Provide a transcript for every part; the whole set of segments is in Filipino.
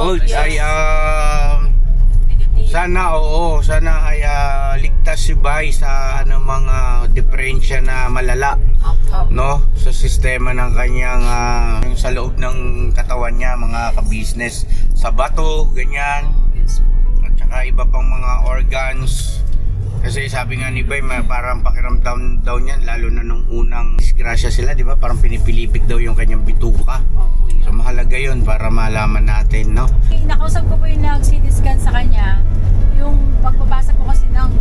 good. Yes. Ay, Negative. sana ay ligtas si Bay sa mga diferensya na malala, Opo. no? Sa sistema ng kanyang sa loob ng katawan niya, mga ka-business, sa bato, ganyan, Yes po. at saka iba pang mga organs. Kasi sabi nga ni Bay, parang pakiramdam daw niyan, lalo na nung unang disgrasya sila, di ba? Parang pinipilipit daw yung kanyang bituka. Opo So yun. mahalaga yun para malaman natin, no? Nakausap ko po yung nag-CT scan sa kanya. Yung pagpapasa po kasi ng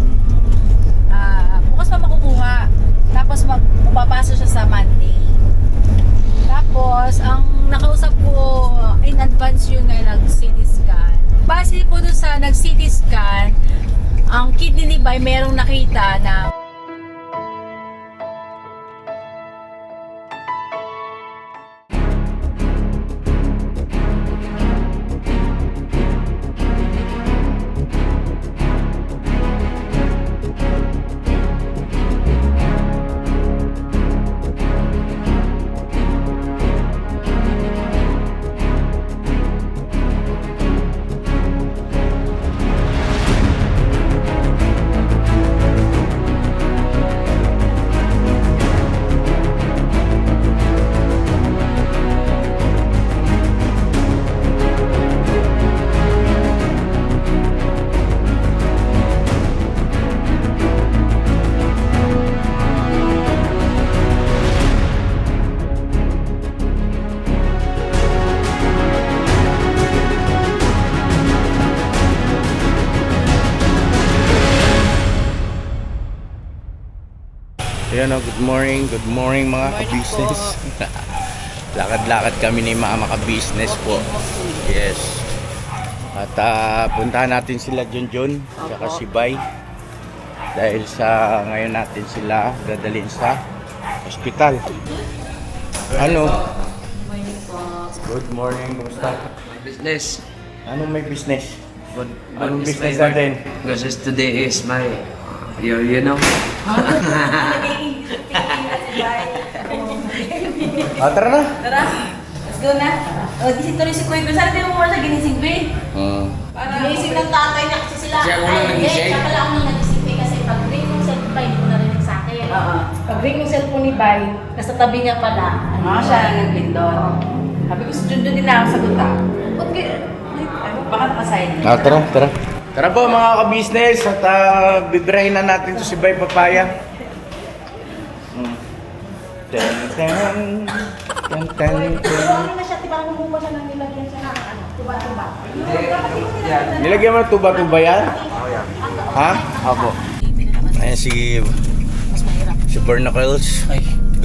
bukas pa makukuha. Tapos mapapasa siya sa Monday. Tapos, ang nakausap ko in advance yun nga nag-CT scan. Base po dun sa nag-CT scan, ang kidney ni Bay merong nakita na Ayan o, good morning mga Morning ka-business. Lakad-lakad kami ni mga ka-business po. Yes. At puntahan natin sila Junjun, saka si Bay. Dahil sa ngayon natin sila dadalhin sa ospital. Ano? Good morning, kumusta? Business. Anong may business? Good, Anong business natin? Because today is my, you know. Tara na. Tara, let's go na. O, gising tuloy si Kuya. Saan tayo mo sa ginising, be? Ginising ng tatay niya kasi sila. Siya unang nagising? Siya pala ang nagising, be, kasi pag-ring ng cellphone, hindi ko narinig sa akin. Pag-ring ng cellphone ni Bay, nasa tabi niya pala. Siya ang naglindon. Sabi ko, si Junjun din na ang sagot Okay. Baka nakasign. Tara. Tara po mga ka-business at bibirahin na natin to si Bay Papaya. Ten. Ano na siya, parang humupa siya ng nilagyan siya ng tuba-tuba. Nilagyan mo ng tuba-tuba yan? Ha? Apo. Ayan si Barnacles.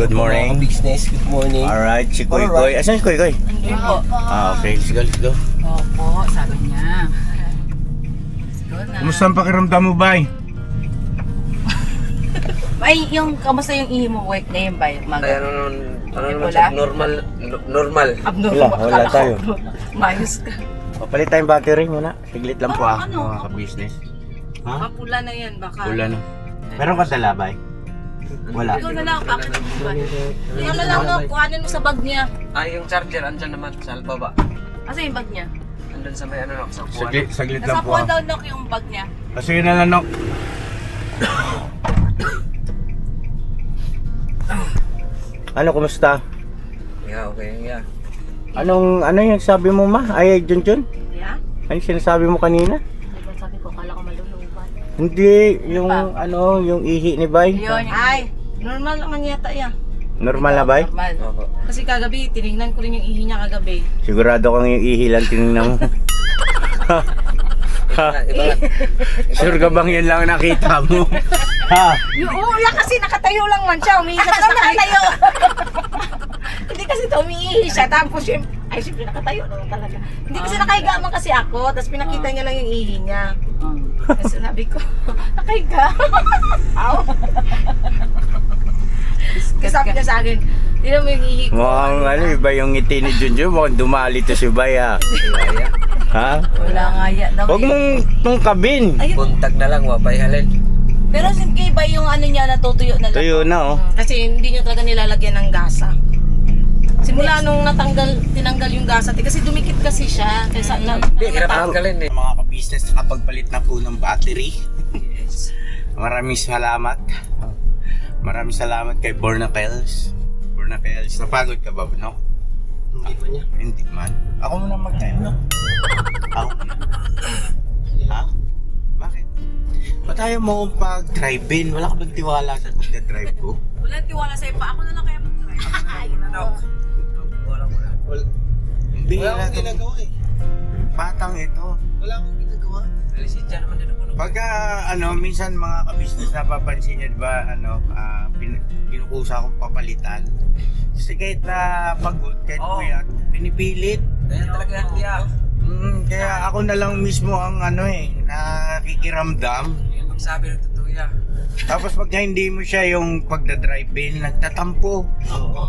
Good morning. Business, good morning. Alright, si Koy Koy. Asan si Koy Koy? Hindi po. Okay, let's go. Opo, sabi niya. Let's go na. Kumusta ang pakiramdam mo, Bay? Ay, kamusta yung ihi mo work na yun ba? Ay, ano naman Wala? siya, normal. Abnormal. Wala tayo. Mayos ka. Papalit tayong battery muna. Siglit lang po Ano? mga ka-business. Ha? Mapula na yan, baka. Wala na. Meron ka dala, Bay? Wala. Ikaw na lang, bakit mo ba? Ikaw na lang, no, kuhanin mo sa bag niya. Yung charger, andyan naman, sa baba. Asa yung bag niya? Andun sa may sa kuwan. Saglit Nasa lang po. puwan daw, Nok, yung bag niya. Kasi yun na lang, Nok. Ano, kumusta? Yeah, okay, yeah. Ano yung sabi mo, ma? Ay, Junjun? Yeah? Ano yung sinasabi mo kanina? Diba sabi ko, kala ko malulubat. Hindi, yung yung ihi ni Bay. Yun. Ay, normal naman yata yan. Normal na, Bay? Normal. Opo. Kasi kagabi, tinignan ko rin yung ihi niya kagabi. Sigurado kang yung ihi lang tinignan mo. Iba. Sure ka bang yun lang nakita mo? Ha? Yung uula kasi nakatayo lang man siya, umiihi siya tapos nakatayo. Hindi kasi ito umiihi siya, tapos ay siyempre nakatayo naman talaga. Hindi kasi nakahiga man kasi ako, tapos pinakita niya lang yung ihi niya. Kasi sabi ko, nakahiga. Aw. Kasi sabi niya sa akin, tignan mo yung ihi ko. Mukhang iba yung ngiti ni Junjun. Mukhang dumali to si Bay, ha? Ha? Wala nga yan. Huwag mong tungkabin. Buntag na lang, wapay halin. Pero kay ba yung ano niya natutuyo na lang? Tuyo na, oh. Kasi hindi niya talaga nilalagyan ng gasa. Simula nung tinanggal yung gasati kasi dumikit kasi siya. Kaya Hindi, hirap tanggalin eh. Mga ka-business, nakapagpalit na po ng battery. Maraming salamat. Maraming salamat kay Bornacels. Bornacels, napagod ka ba, no? Hindi pa niya. Hindi man. Ako muna mag-time, no? Ako muna. Ha? Bakit? Ba't ayaw mo akong pag-drive-in? Wala ka bang tiwala sa pagka-drive ko? Walang tiwala sa'yo pa. Ako na lang kaya mag-try. Wala mo na. Hindi, Wala akong ginagawa eh. Batang ito. Wala akong ginagawa. Lisensya naman din ako. Pagka, minsan mga ka-business napapansin niya, di ba, kinukusa akong papalitan. Kasi kahit na pagod, kahit Oo. kuya, pinipilit. Ganyan talaga yan, tiya. Kaya ako na lang mismo ang nakikiramdam. Yung magsabi ng totoo yan. Tapos pag hindi mo siya yung pagdadrive-in, nagtatampo.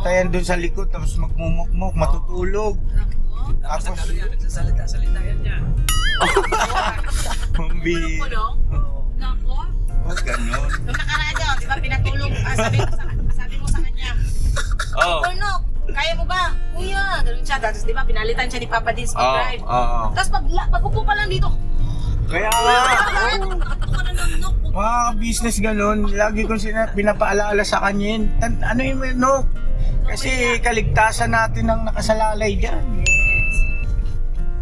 Tayan dun sa likod, tapos magmumukmuk, matutulog. Tapos Tapos, ano yan, nagsasalita yan yan. Mambi. Nako. Oh, ganun. Nung nakaraan niya, di ba pinatulong, sabi mo sa kanya, Oh. Bornok, kaya mo ba? Kuya, ganun siya. Tapos di ba pinalitan siya ni Papa Dins mag-drive. Tapos pag upo pa lang dito, Kaya nga, nakato ka na ng nok. mga business ganun, lagi kong pinapaalala sa kanya yun. Ano yung no? Kasi kaligtasan natin ang nakasalalay dyan.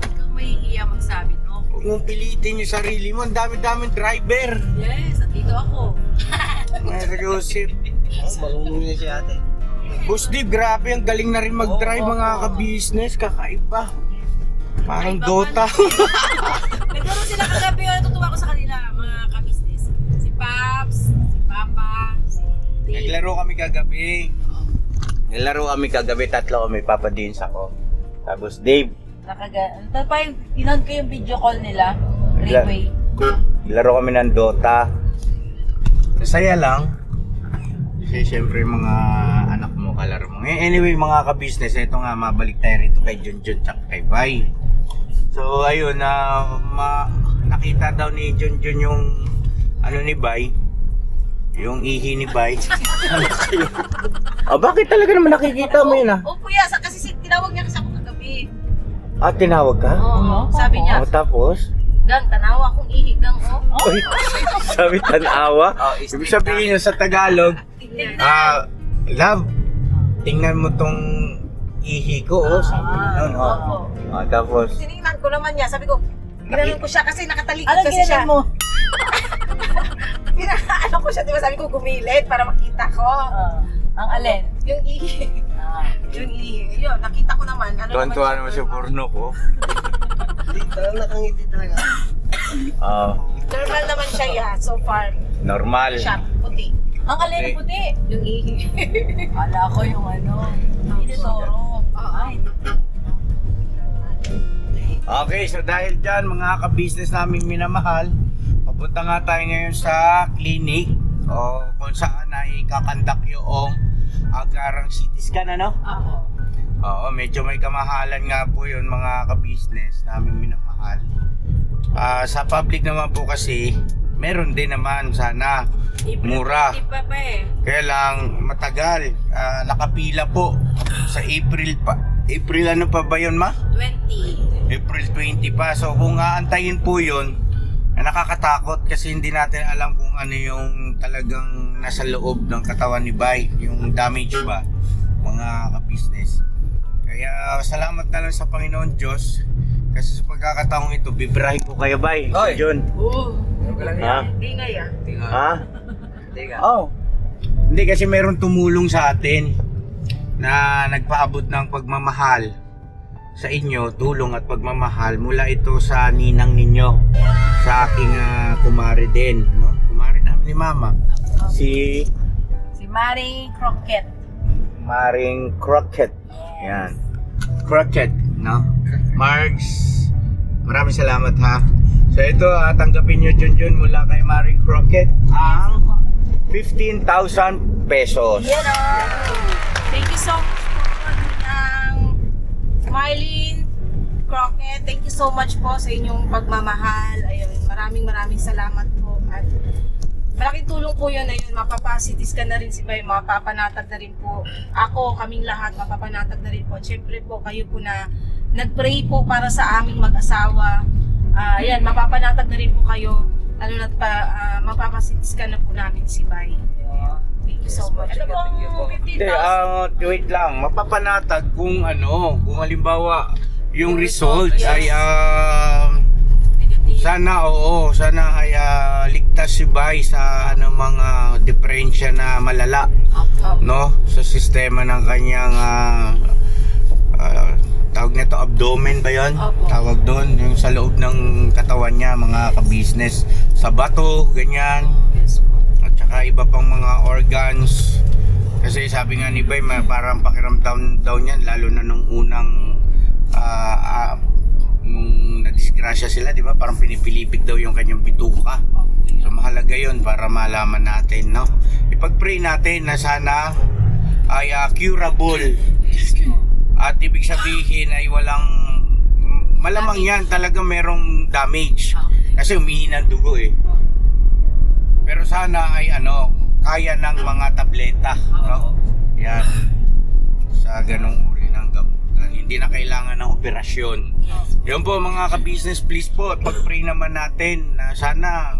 Ikaw may iya magsabi, no? Huwag mong pilitin yung sarili mo. Ang dami-daming driver. Yes, at dito ako. Mga Joseph. Marunong niya si ate. Boss Dave, grabe. Ang galing na rin mag-drive mga ka-business. Kakaiba. Parang Dota. Naglaro sila kagabi, natutuwa ko sa kanila, mga ka-business. Si Paps, si Papa, si Dave. Naglaro kami kagabi. Tatlo kami. Papa Dins ako. Tapos Dave. Tapos pa yung pinag ko yung video call nila. Three-way. Laro kami ng Dota. Masaya lang. Kasi syempre mga anak mo kalaro mo. Anyway mga ka-business, ito nga mabalik tayo rito kay Junjun at kay Bay. So ayun, nakita daw ni Junjun yung ni Bay. Yung ihi ni Bay. Bakit talaga naman nakikita mo yun Oh, kuya, kasi tinawag niya kasi ako kagabi. Tinawag ka? Oo, sabi niya, Tapos? Gang, tanawa akong ihi, Gang, oh. Uy, sabi tanawa. Ibig sabihin yun sa Tagalog, love, tingnan mo tong ihi ko, sabi niya nun, tapos, Tinignan ko naman niya, sabi ko, ginanong ko siya kasi nakatalikod Anong kasi siya. ginanong mo? Ano ko siya, diba sabi ko gumilid para makita ko. Ang alin? Yung ihi. Yung ihi. Yun, nakita ko naman. tuwan-tuwa naman si Porno ko. Hindi, talagang nakangiti talaga. Normal naman siya, yeah, so far. Normal. Siya, puti. Ang alin Okay. puti. Yung ihi. Kala ko yung hindi toro. Ay, Okay, so dahil dyan, mga ka-business naming minamahal, papunta nga tayo ngayon sa clinic o kung saan ay kakandak yung agarang CT scan, ano? ako. Oo, medyo may kamahalan nga po yun mga ka-business namin minamahal. Sa public naman po kasi, meron din naman sana mura. Ipa pa eh. Kaya lang matagal, nakapila po sa April pa. April ano pa ba yun, ma? 20. April 20 pa. So kung aantayin po yun, nakakatakot kasi hindi natin alam kung ano yung talagang nasa loob ng katawan ni Bay, yung damage ba, mga ka-business. Kaya salamat na lang sa Panginoon Diyos kasi sa pagkakataong ito, bibrahin ko kayo, Bay. Oy! John. Oo. Huwag ka lang Ha? yan. Hindi nga yan. Tinga. Ha? Tinga. Oh. Hindi kasi meron tumulong sa atin na nagpaabot ng pagmamahal sa inyo, tulong at pagmamahal mula ito sa ninang ninyo, sa aking kumare din, no? Kumare namin ni Mama. Si Maring Crockett. Maring Crockett. Yan. Crockett, no? Margs, maraming salamat ha. So ito, tanggapin nyo Junjun mula kay Maring Crockett ang 15,000 pesos. Yan o. Thank you so much po ng Marlene Crockett. Thank you so much po sa inyong pagmamahal. Ayun, maraming salamat po. At malaking tulong po yun na yun. Mapapasitis ka na rin si Bay, mapapanatag na rin po. Ako, kaming lahat, mapapanatag na rin po. At syempre po, kayo po na nag-pray po para sa aming mag-asawa. Yan, mapapanatag na rin po kayo. Lalo na't mapapasitis ka na po namin si Bay. Thank you so much. Ano po, Hindi, 15,000? wait lang. Mapapanatag kung kung halimbawa yung results ay sana ay ligtas si Bay sa mga diferensya na malala, no, sa sistema ng kanyang tawag nito abdomen ba 'yon? Tawag doon yung sa loob ng katawan niya, mga ka-business, sa bato, ganyan. At saka iba pang mga organs. Kasi sabi nga ni Bay, parang pakiramdam daw niyan lalo na nung unang nung nadisgrasya sila, di ba? Parang pinipilipit daw yung kanyang bituka. So mahalaga yun para malaman natin, no? Ipag-pray natin na sana ay curable. At ibig sabihin ay walang, malamang yan talaga merong damage. Kasi humihina ng dugo eh. Pero sana ay kaya ng mga tableta, no? Yan. Sa ganong uri ng gamutan. Hindi na kailangan ng operasyon. Yun po mga ka-business, please po, pag-pray naman natin na sana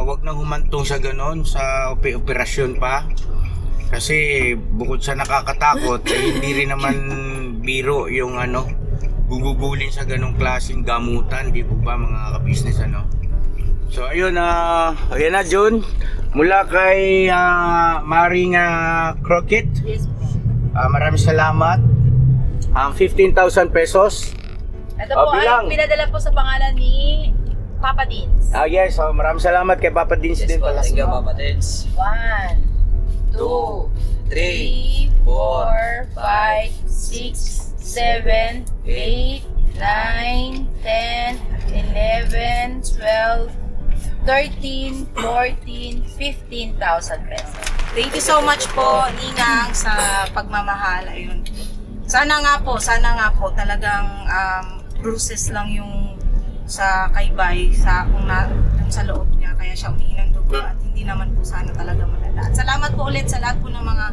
wag nang humantong sa ganon, sa operasyon pa. Kasi bukod sa nakakatakot, hindi rin naman biro yung gugugulin sa ganong klaseng gamutan, di po ba mga ka-business, So ayun, ayan na Jun, mula kay Maring Crockett. Maraming salamat. 15,000 pesos. Ito po ay bilang. pinadala po sa pangalan ni Papa Dins. Yes, maraming salamat kay Papa Dins din pala. Thank you, Papa Dins. 1, 2, 3, 4, 5, 6, 7, 8, 9, 10, 11, 12, 13, 14, 15,000 pesos. Thank you so much po, Ninang, sa pagmamahal. Ayun. Sana nga po talagang bruises lang yung sa kay Bay, yung sa loob niya, kaya siya umihi ng dugo at hindi naman po sana talaga malala. At salamat po ulit sa lahat po ng mga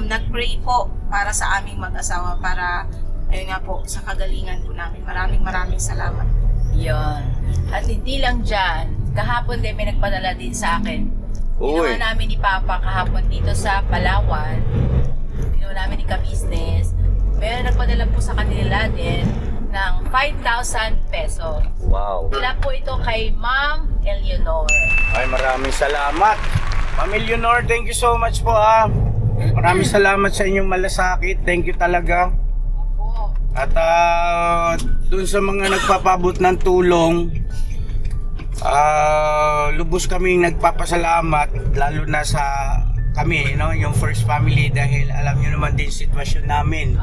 nag-pray po para sa aming mag-asawa, para ayun nga po sa kagalingan po namin. Maraming salamat. Yun. At hindi lang dyan, kahapon din may nagpadala din sa akin. Ginawa namin ni Papa kahapon dito sa Palawan. Ginawa namin ni ka-business. Meron nagpadala po sa kanila din ng 5,000 pesos. Wow. Mula po ito kay Ma'am Eleanor. Ay, maraming salamat. Ma'am Eleanor, thank you so much po Maraming salamat sa inyong malasakit. Thank you talaga. Opo. At dun sa mga nagpapabot ng tulong, lubos kaming nagpapasalamat, lalo na sa kami, yung first family, dahil alam nyo naman din sitwasyon namin.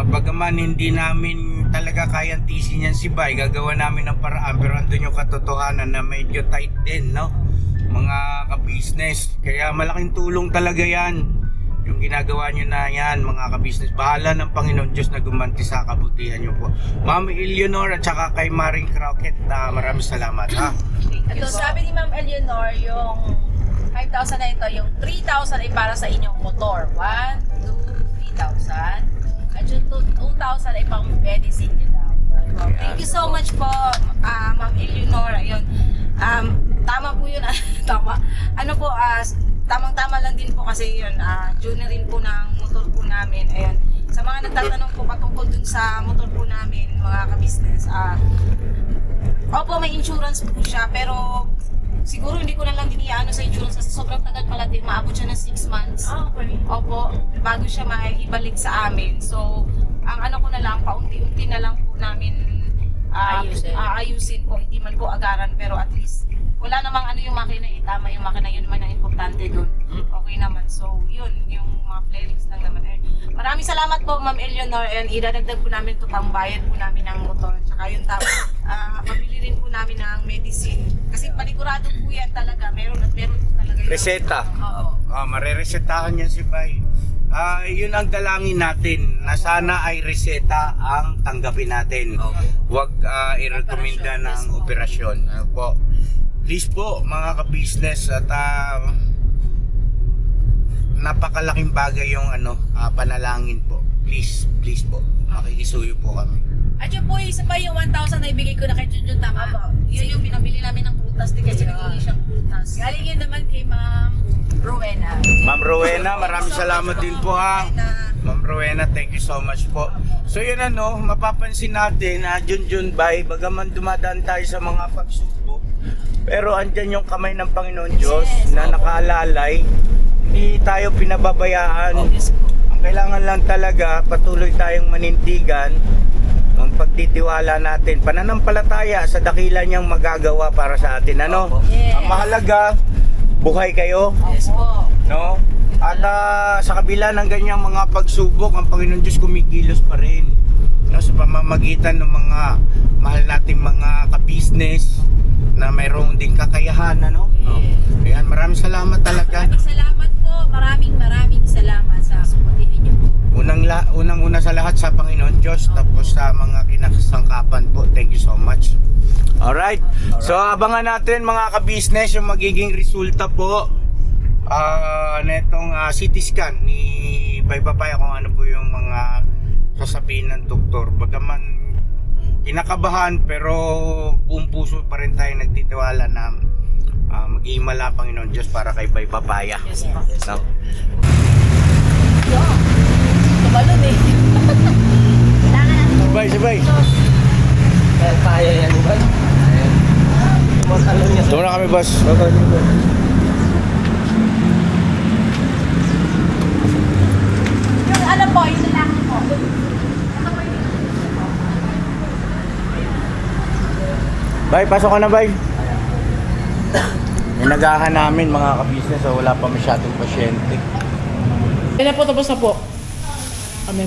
Bagaman hindi namin talaga kayang tisin yan si Bay, gagawa namin ng paraan, pero andun yung katotohanan na medyo tight din, mga ka-business. Kaya malaking tulong talaga yan yung ginagawa nyo na yan, mga ka-business. Bahala ng Panginoon Diyos na gumanti sa kabutihan nyo po. Ma'am Eleanor at saka kay Maring Crockett, maraming salamat Ito, sabi ni Ma'am Eleanor, yung 5,000 na ito, yung 3,000 ay para sa inyong motor. 1, 2, 3,000. At yung 2,000 ay pang medicine nyo daw. Thank you so much po, Ma'am Eleanor. Ayun. Tama po yun. Tama. Tamang-tama lang din po kasi yun. June rin po ng motor po namin. Ayun. Sa mga nagtatanong po patungkol dun sa motor po namin, mga ka-business, opo, may insurance po siya, pero siguro hindi ko na lang diniano sa insurance kasi sobrang tagal pala din. Maabot siya ng 6 months. Okay. Opo, bago siya maibalik sa amin. So, ang ko na lang, paunti-unti na lang po namin ayusin po. Hindi man po agaran, pero at least wala namang yung makina, tama yung makina, yun naman ang importante doon. Okay naman. So, yun, yung mga flairings lang naman. Maraming salamat po, Ma'am Eleanor. And idadagdag po namin ito pang bayad po namin ng motor. Tsaka yun pabili rin po namin ng medicine. Kasi panigurado po yan talaga. Meron po talaga yun. Reseta. Oo. Mareresetahan yan si Bay. Yun ang dalangin natin, na sana ay reseta ang tanggapin natin. Huwag i-recommenda ng operasyon. Po. please po mga ka-business at napakalaking bagay yung panalangin po. Please po. Makikisuyo po kami. At yun po, isa pa yung 1,000 na ibigay ko na kay Junjun, tama? Yun yung pinabili namin ng prutas. Di kasi nag-iingi siyang prutas. Galing yun naman kay Ma'am Rowena. Ma'am Rowena, maraming salamat din po ha. Ma'am Rowena, thank you so much po. So yun mapapansin natin na Junjun Bay, bagaman dumadaan tayo sa mga pagsubok, pero andyan yung kamay ng Panginoon Diyos na nakaalalay. Hindi tayo pinababayaan. Ang kailangan lang talaga, patuloy tayong manindigan ang pagtitiwala natin, pananampalataya sa dakila niyang magagawa para sa atin. Yes. Ang mahalaga, buhay kayo. Yes po. No? At sa kabila ng ganyang mga pagsubok, ang Panginoon Diyos kumikilos pa rin, no? Sa pamamagitan ng mga mahal nating mga ka-business na mayroong ding kakayahan. Ayan, maraming salamat talaga. Maraming salamat po. Maraming salamat sa supportihan niyo po. Unang-una sa lahat sa Panginoon Diyos, tapos sa mga kinakasangkapan po. Thank you so much. Alright. So abangan natin mga ka-business yung magiging resulta po netong CT scan ni Bay Papaya, kung ano po yung mga sasabihin ng doktor. Bagaman kinakabahan, pero buong puso pa rin tayo nagtitiwala na mag-iimala Panginoon Diyos para kay Bay Papaya. Yes po. No? Tumalon eh. Sabay. Kaya yan, ba? Tumatalon niya. Ito na kami, boss. Yung ano po, yung lalaki po. Bay, pasok ka na, Bay. Inagahan namin mga ka-business, so wala pa masyadong pasyente. Kaya po, tapos na po. Kami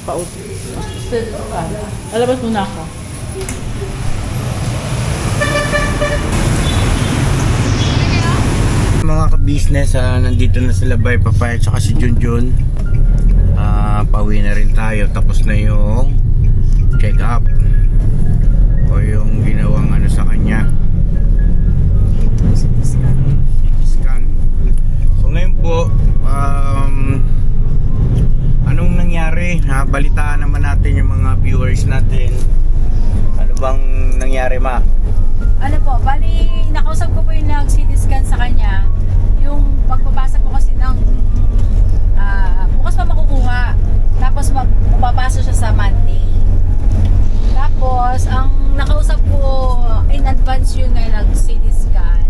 paut. Alabas muna ako. Mga ka-business, nandito na sila Bay Papaya at si Junjun. Pauwi na rin tayo, tapos na yung check up o yung ginawang sa kanya. CT scan. So ngayon po, anong nangyari? Balitaan naman natin yung mga viewers natin. Ano bang nangyari, ma? Ano po, bali, nakausap ko po yung nag-CT scan sa kanya. Yung pagbabasa po kasi ng bukas pa makukuha. Tapos mababasa siya sa Monday. Tapos, ang nakausap ko in advance yun na nag-CT scan,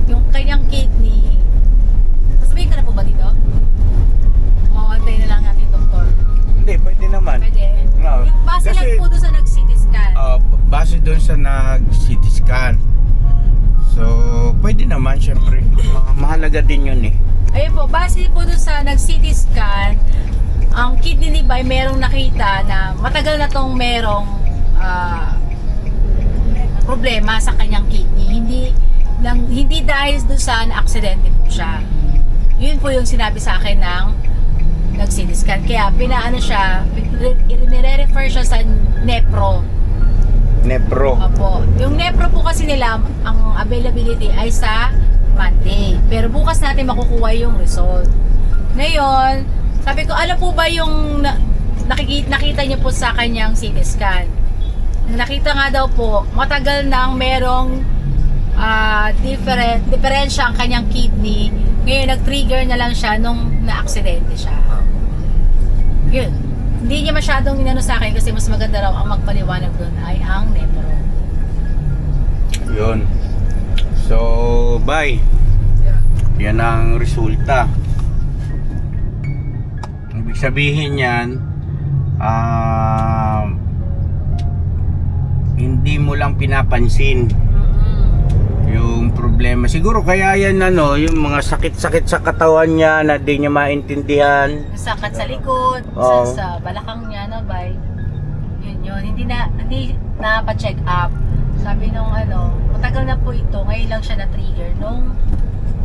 yung kanyang kidney. Sasabihin ka na po ba dito? O, antayin na lang natin, doktor. Hindi, pwede naman. Pwede. No, Yung base kasi, lang po doon sa nag-CT scan. base doon sa nag-CT scan. So, pwede naman, syempre. Mahalaga din yun eh. Ayun po, base po doon sa nag-CT scan, ang kidney ni Bay merong nakita na matagal na tong merong problema sa kanyang kidney. Hindi dahil doon sa na-aksidente po siya. Yun po yung sinabi sa akin ng nag-CT scan. Kaya pinaano siya, i-refer siya sa Nepro. Nepro. Opo. Yung Nepro po kasi nila, ang availability ay sa Monday. Pero bukas natin makukuha yung result. Ngayon, sabi ko, ano po ba yung nakita niyo po sa kanyang CT scan? Nakita nga daw po, matagal nang merong diferensya ang kanyang kidney. Ngayon, nag-trigger na lang siya nung na-aksidente siya. Yun. Hindi niya masyadong inano sa akin kasi mas maganda raw ang magpaliwanag doon ay ang Nepro. Yun. So, bye. Yan ang resulta. Ibig sabihin yan, hindi mo lang pinapansin yung problema. Siguro kaya yan yung mga sakit-sakit sa katawan niya na di niya maintindihan. Sakit sa likod, Oo. sa balakang niya na bay. Yun. Hindi na pa-check up. Sabi nung matagal na po ito, ngayon lang siya na-trigger nung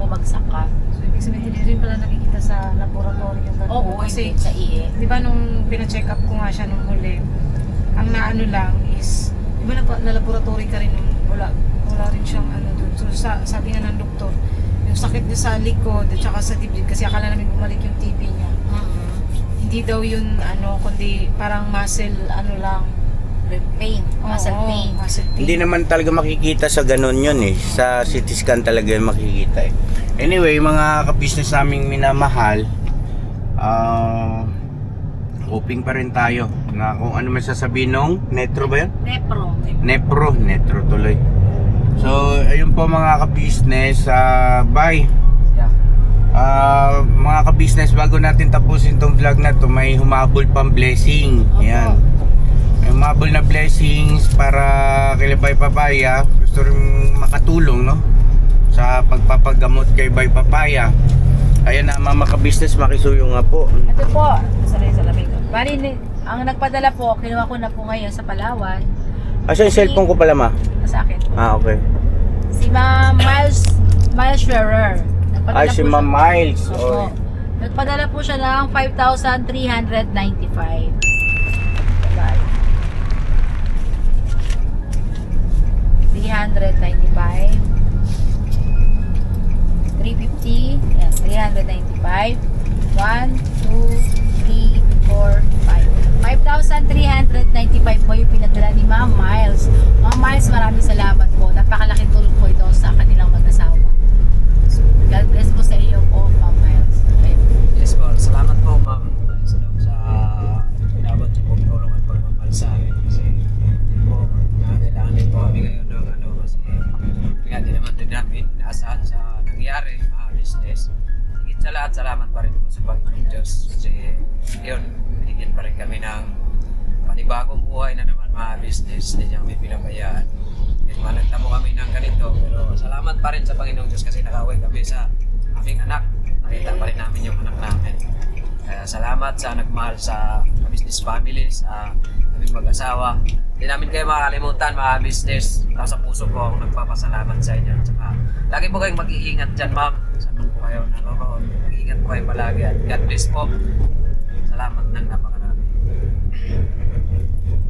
bumagsak ka. So, ibig sabihin, hindi rin pala nakikita sa laboratory yung gano'n. Oo, Kasi, hindi sa iye. di ba nung pina-check up ko nga siya nung huli, ang naano lang is, di ba na laboratory ka rin nung wala rin siyang ano doon. So sabi nga ng doktor, yung sakit niya sa likod at saka sa dibdib kasi akala namin bumalik yung TB niya. Hindi daw yun ano, kundi parang muscle ano lang. Pain. Muscle Oo, pain. muscle pain. Hindi naman talaga makikita sa ganun yun eh. Sa CT scan talaga yung makikita eh. Anyway, mga ka-business naming minamahal, hoping pa rin tayo na kung ano man sasabihin nung Netro ba yun? Netro tuloy. So, ayun po mga ka-business, bye. Mga ka-business, bago natin tapusin tong vlog na to, may humabol pang blessing. Yan. May humabol na blessings para kay Bay Papaya. Gusto rin makatulong, no? Sa pagpapagamot kay Bay Papaya. Ayan na, mga ka-business, makisuyo nga po. Ito po, sa lamig. Bali, ang nagpadala po, kinuha ko na po ngayon sa Palawan. Asa yung cellphone ko pala, ma? Sa akin. Okay. Si Ma'am Miles Scherer. Ay, si Ma'am Miles. Opo. Nagpadala po siya ng 5,395. Bye. 395. 350. Yan, 395. 1, 2, 3, 4, 5. 5,395 po yung pinadala ni Ma'am Miles. Ma'am Miles, maraming salamat po. Napakalaking tulong po ito sa kanilang mag-asawa. So, God bless po sa iyo po, Ma'am Miles. Ayun. Yes po, salamat po ma'am sa pinabot niyo po tulong at pagmamahal sa amin kasi yun po, kailangan din po kami ngayon ng ano kasi kaya din naman din namin inaasahan sa nangyari business. Higit sa lahat, salamat pa rin po sa Panginoon Diyos kasi yun, binigyan pa rin kami ng panibagong buhay na naman mga business, hindi niya kami pinabayaan. Kaya managtamo kami ng ganito, pero salamat pa rin sa Panginoong Diyos kasi nakauwi kami sa aming anak. Nakita pa rin namin yung anak namin. Kaya salamat sa nagmahal sa business family, sa aming mag-asawa. Hindi namin kayo makakalimutan mga business. Nasa puso ko akong nagpapasalamat sa inyo. Tsaka, lagi po kayong mag-iingat dyan ma'am. Saan po kayo nanonood. Mag-iingat po kayo palagi at God bless po. Salamat ng napakarami.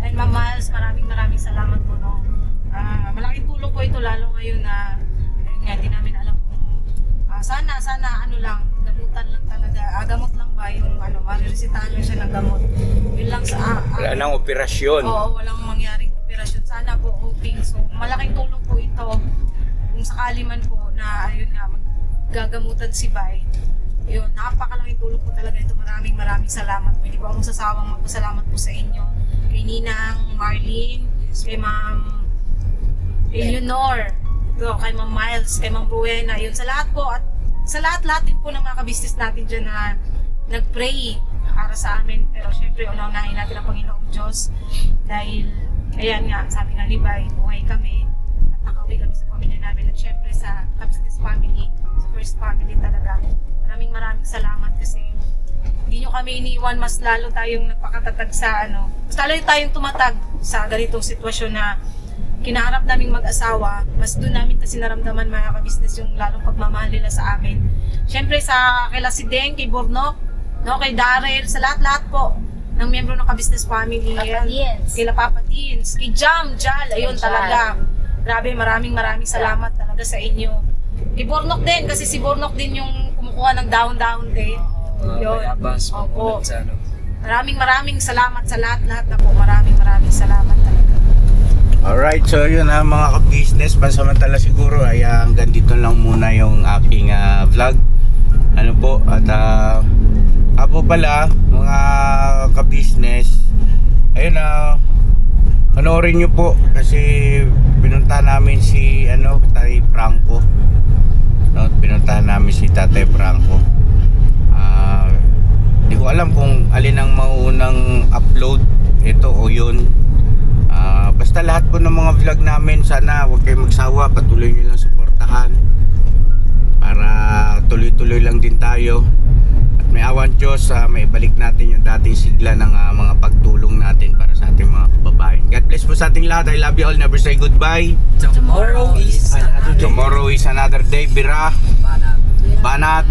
And Ma'am Miles, maraming salamat po, no. Malaking tulong po ito lalo ngayon na ayun nga, di namin alam kung sana ano lang, gamutan lang talaga. Gamot lang ba yung ano, mariresitahan lang siya ng gamot. Yun lang sa Wala nang operasyon. Oo, walang mangyaring operasyon. Sana po hoping. So, malaking tulong po ito kung sakali man po na ayun nga, maggagamutan si Bay. Yun, napakalaking tulong po talaga ito. Maraming salamat po. Hindi po ako sasawang magpasalamat po sa inyo. Kay Ninang Marlene, kay Ma'am Eleanor, ito, kay Ma'am Miles, kay Ma'am Buena, yun sa lahat po at sa lahat din po ng mga ka-business natin dyan na nag-pray para sa amin. Pero syempre, unaunahin natin ang Panginoong Diyos dahil, ayan nga, sabi nga ni Bay, buhay kami at nakauwi kami sa pamilya namin at syempre sa business family, sa first family talaga. Maraming salamat kasi hindi nyo kami iniwan, mas lalo tayong nagpakatatag sa ano, mas lalo tayong tumatag sa ganitong sitwasyon na kinaharap naming mag-asawa, mas doon namin kasi naramdaman mga ka-business yung lalong pagmamahal nila sa amin. Siyempre sa kay si Deng, kay Bornok, no, kay Darrell, sa lahat po ng miyembro ng ka-business family. Papatins. Kay Papatins, kay Jal, ayun talaga. Grabe, maraming salamat talaga sa inyo. Kay Bornok din, kasi si Bornok din yung kumukuha ng dahon-dahon din. Yun. Bayabas, Opo. magulat sa ano. Maraming salamat sa lahat na po. Maraming salamat talaga. Alright, so yun ha mga ka-business, pansamantala siguro ay hanggang dito lang muna yung aking vlog. Ano po, at ako pala mga ka-business, ayun panoorin nyo po kasi pinunta namin si Tatay Franco, no? Pinuntahan namin si Tatay Franco. Hindi ko alam kung alin ang maunang upload, ito o yun. Basta lahat po ng mga vlog namin, sana huwag kayong magsawa, patuloy nyo lang suportahan para tuloy-tuloy lang din tayo at may awan Diyos, may balik natin yung dating sigla ng mga pagtulong natin para sa ating mga kababayan. God bless po sa ating lahat. I love you all, never say goodbye. Tomorrow is another day. Tomorrow is another day. Bira, Banat,